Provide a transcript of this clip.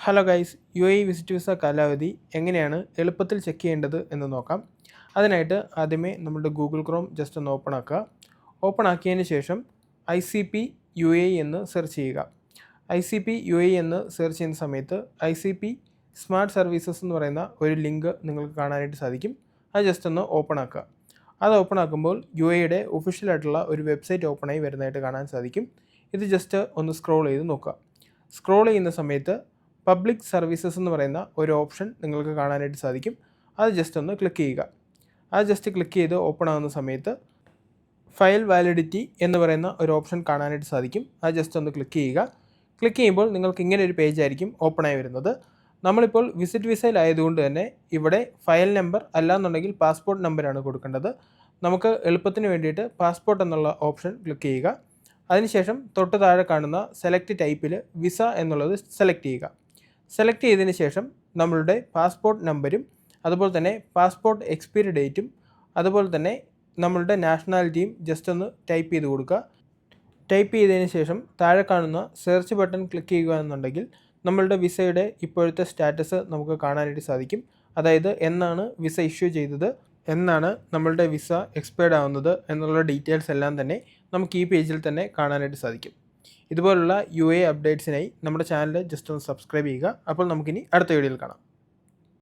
Hello guys, UAE visit visa കാലാവധി എങ്ങനെയാണ് എളുപ്പത്തിൽ ചെക്ക് ചെയ്യേണ്ടത് എന്ന് നോക്കാം. അതിനായിട്ട് ആദ്യമേ നമ്മുടെ ഗൂഗിൾ ക്രോം ജസ്റ്റ് ഒന്ന് ഓപ്പൺ ആക്കുക. ഓപ്പൺ ആക്കിയതിന് ശേഷം ICP UAE എന്ന് സെർച്ച് ചെയ്യുക. ICP UAE എന്ന് സെർച്ച് ചെയ്യുന്ന സമയത്ത് ICP സ്മാർട്ട് സർവീസസ് എന്ന് പറയുന്ന ഒരു ലിങ്ക് നിങ്ങൾക്ക് കാണാനായിട്ട് സാധിക്കും. അത് ജസ്റ്റ് ഒന്ന് ഓപ്പൺ ആക്കുക. അത് ഓപ്പൺ ആക്കുമ്പോൾ UAEയുടെ ഒഫീഷ്യലായിട്ടുള്ള ഒരു വെബ്സൈറ്റ് ഓപ്പണായി വരുന്നതായിട്ട് കാണാൻ സാധിക്കും. ഇത് ജസ്റ്റ് ഒന്ന് സ്ക്രോൾ ചെയ്ത് നോക്കുക. സ്ക്രോൾ ചെയ്യുന്ന സമയത്ത് പബ്ലിക് സർവീസസ് എന്ന് പറയുന്ന ഒരു ഓപ്ഷൻ നിങ്ങൾക്ക് കാണാനായിട്ട് സാധിക്കും. അത് ജസ്റ്റ് ഒന്ന് ക്ലിക്ക് ചെയ്യുക. അത് ജസ്റ്റ് ക്ലിക്ക് ചെയ്ത് ഓപ്പൺ ആകുന്ന സമയത്ത് ഫയൽ വാലിഡിറ്റി എന്ന് പറയുന്ന ഒരു ഓപ്ഷൻ കാണാനായിട്ട് സാധിക്കും. അത് ജസ്റ്റ് ഒന്ന് ക്ലിക്ക് ചെയ്യുക. ക്ലിക്ക് ചെയ്യുമ്പോൾ നിങ്ങൾക്ക് ഇങ്ങനെ ഒരു പേജ് ആയിരിക്കും ഓപ്പണായി വരുന്നത്. നമ്മളിപ്പോൾ വിസിറ്റ് വിസയിലായതുകൊണ്ട് തന്നെ ഇവിടെ ഫയൽ നമ്പർ അല്ലാന്നുണ്ടെങ്കിൽ പാസ്പോർട്ട് നമ്പറാണ് കൊടുക്കേണ്ടത്. നമുക്ക് എളുപ്പത്തിന് വേണ്ടിയിട്ട് പാസ്പോർട്ട് എന്നുള്ള ഓപ്ഷൻ ക്ലിക്ക് ചെയ്യുക. അതിനുശേഷം തൊട്ട് താഴെ കാണുന്ന സെലക്ട് ടൈപ്പിൽ വിസ എന്നുള്ളത് സെലക്ട് ചെയ്യുക. സെലക്ട് ചെയ്തതിന് ശേഷം നമ്മളുടെ പാസ്പോർട്ട് നമ്പരും അതുപോലെ തന്നെ പാസ്പോർട്ട് എക്സ്പയറി ഡേറ്റും അതുപോലെ തന്നെ നമ്മളുടെ നാഷണാലിറ്റിയും ജസ്റ്റ് ഒന്ന് ടൈപ്പ് ചെയ്ത് കൊടുക്കുക. ടൈപ്പ് ചെയ്തതിന് ശേഷം താഴെ കാണുന്ന സെർച്ച് ബട്ടൺ ക്ലിക്ക് ചെയ്യുക എന്നുണ്ടെങ്കിൽ നമ്മളുടെ വിസയുടെ ഇപ്പോഴത്തെ സ്റ്റാറ്റസ് നമുക്ക് കാണാനായിട്ട് സാധിക്കും. അതായത് എന്നാണ് വിസ ഇഷ്യൂ ചെയ്തത്, എന്നാണ് നമ്മളുടെ വിസ എക്സ്പയർഡ് ആവുന്നത് എന്നുള്ള ഡീറ്റെയിൽസ് എല്ലാം തന്നെ നമുക്ക് ഈ പേജിൽ തന്നെ കാണാനായിട്ട് സാധിക്കും. ഇതുപോലുള്ള UAE അപ്ഡേറ്റ്സിനായി നമ്മുടെ ചാനൽ ജസ്റ്റ് ഒന്ന് സബ്സ്ക്രൈബ് ചെയ്യുക. അപ്പോൾ നമുക്കിനി അടുത്ത വീഡിയോയിൽ കാണാം.